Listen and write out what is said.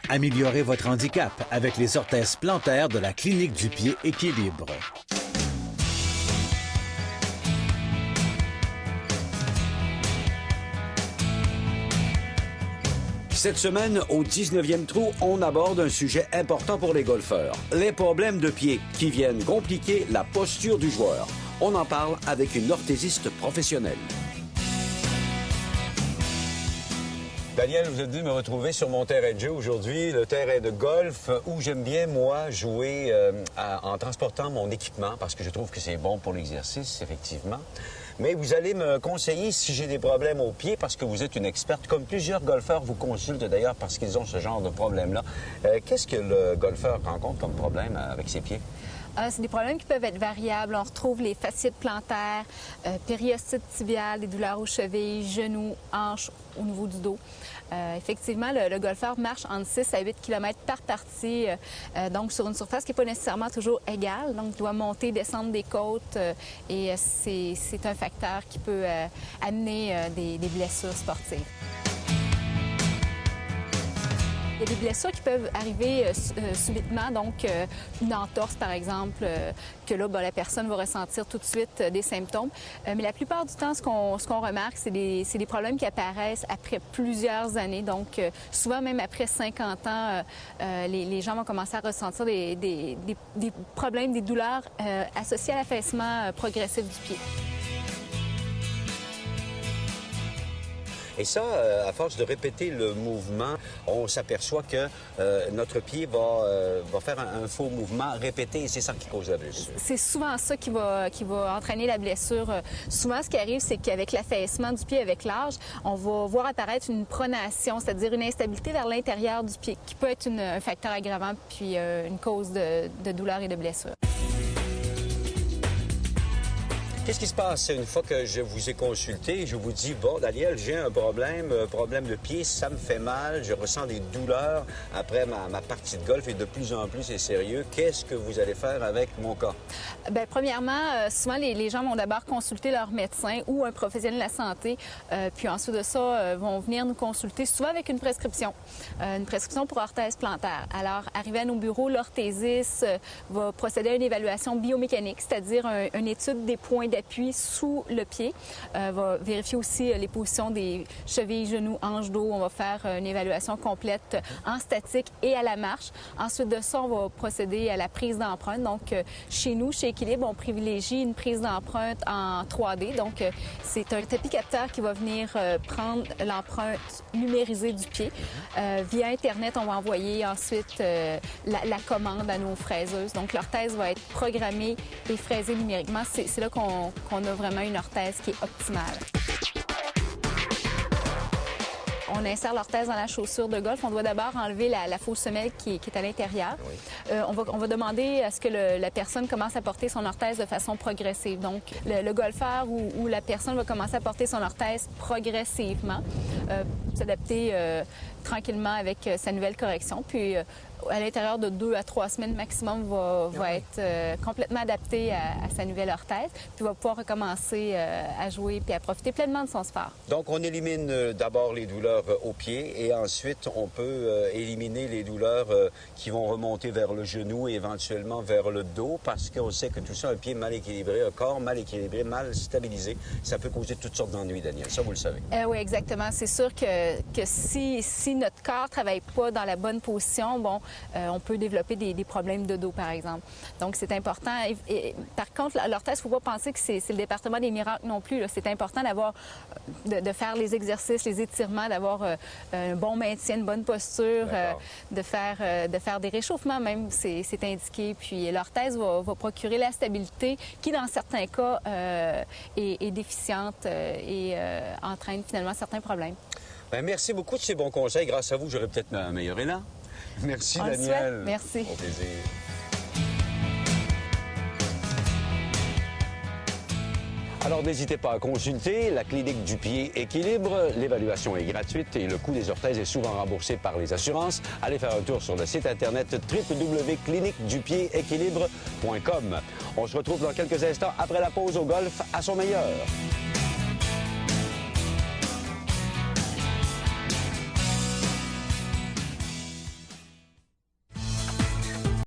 Améliorez votre handicap avec les orthèses plantaires de la Clinique du pied Équilibre. Cette semaine, au 19e trou, on aborde un sujet important pour les golfeurs. Les problèmes de pied qui viennent compliquer la posture du joueur. On en parle avec une orthésiste professionnelle. Daniel, vous êtes venu me retrouver sur mon terrain de jeu aujourd'hui, le terrain de golf, où j'aime bien, moi, jouer en transportant mon équipement, parce que je trouve que c'est bon pour l'exercice, effectivement. Mais vous allez me conseiller si j'ai des problèmes aux pieds, parce que vous êtes une experte, comme plusieurs golfeurs vous consultent d'ailleurs parce qu'ils ont ce genre de problème-là. Qu'est-ce que le golfeur rencontre comme problème avec ses pieds? C'est des problèmes qui peuvent être variables. On retrouve les fasciites plantaires, périostite tibiale, des douleurs aux chevilles, genoux, hanches, au niveau du dos. Effectivement, le golfeur marche entre 6 à 8 km par partie, donc sur une surface qui n'est pas nécessairement toujours égale. Donc, il doit monter, descendre des côtes et c'est un facteur qui peut amener des blessures sportives. Il y a des blessures qui peuvent arriver subitement, donc une entorse par exemple, que là, la personne va ressentir tout de suite des symptômes. Mais la plupart du temps, ce qu'on remarque, c'est des problèmes qui apparaissent après plusieurs années. Donc souvent même après 50 ans, les gens vont commencer à ressentir des problèmes, des douleurs associées à l'affaissement progressif du pied. Et ça, à force de répéter le mouvement, on s'aperçoit que notre pied va faire un faux mouvement répété et c'est ça qui cause la blessure. C'est souvent ça qui va entraîner la blessure. Souvent, ce qui arrive, c'est qu'avec l'affaissement du pied avec l'âge, on va voir apparaître une pronation, c'est-à-dire une instabilité vers l'intérieur du pied, qui peut être un facteur aggravant puis une cause de douleur et de blessure. Qu'est-ce qui se passe une fois que je vous ai consulté et je vous dis, bon, Daniel, j'ai un problème de pied, ça me fait mal, je ressens des douleurs après ma partie de golf et de plus en plus c'est sérieux. Qu'est-ce que vous allez faire avec mon cas? Bien, premièrement, souvent, les gens vont d'abord consulter leur médecin ou un professionnel de la santé, puis ensuite de ça, vont venir nous consulter, souvent avec une prescription pour orthèse plantaire. Alors, arrivé à nos bureaux, l'orthésiste va procéder à une évaluation biomécanique, c'est-à-dire une étude des points d'appui sous le pied. Va vérifier aussi les positions des chevilles, genoux, hanches, dos. On va faire une évaluation complète en statique et à la marche. Ensuite de ça, on va procéder à la prise d'empreinte. Donc, chez nous, chez Équilibre, on privilégie une prise d'empreinte en 3D. Donc, c'est un tapis capteur qui va venir prendre l'empreinte numérisée du pied. Via Internet, on va envoyer ensuite la commande à nos fraiseuses. Donc, l'orthèse va être programmée et fraisée numériquement. C'est là qu'on a vraiment une orthèse qui est optimale. On insère l'orthèse dans la chaussure de golf. On doit d'abord enlever la fausse semelle qui est à l'intérieur. Oui. On va demander à ce que la personne commence à porter son orthèse de façon progressive. Donc, le golfeur ou la personne va commencer à porter son orthèse progressivement, s'adapter tranquillement avec sa nouvelle correction. Puis, à l'intérieur de 2 à 3 semaines maximum, va être complètement adapté à sa nouvelle orthèse, puis va pouvoir recommencer à jouer puis à profiter pleinement de son sport. Donc, on élimine d'abord les douleurs aux pieds et ensuite, on peut éliminer les douleurs qui vont remonter vers le genou et éventuellement vers le dos parce qu'on sait que tout ça, un pied mal équilibré, un corps mal équilibré, mal stabilisé, ça peut causer toutes sortes d'ennuis, Daniel. Ça, vous le savez. Oui, exactement. C'est sûr que si notre corps ne travaille pas dans la bonne position, bon, on peut développer des problèmes de dos, par exemple. Donc, c'est important. Et par contre, l'orthèse, il ne faut pas penser que c'est le département des miracles non plus. C'est important de faire les exercices, les étirements, d'avoir un bon maintien, une bonne posture, de faire des réchauffements même, c'est indiqué. Puis l'orthèse va procurer la stabilité qui, dans certains cas, est déficiente et entraîne finalement certains problèmes. Bien, merci beaucoup de ces bons conseils. Grâce à vous, j'aurais peut-être un meilleur élan. Merci, Daniel. Merci. Au plaisir. Alors, n'hésitez pas à consulter la Clinique du pied Équilibre. L'évaluation est gratuite et le coût des orthèses est souvent remboursé par les assurances. Allez faire un tour sur le site Internet www.cliniquedupiedéquilibre.com. On se retrouve dans quelques instants après la pause au golf à son meilleur.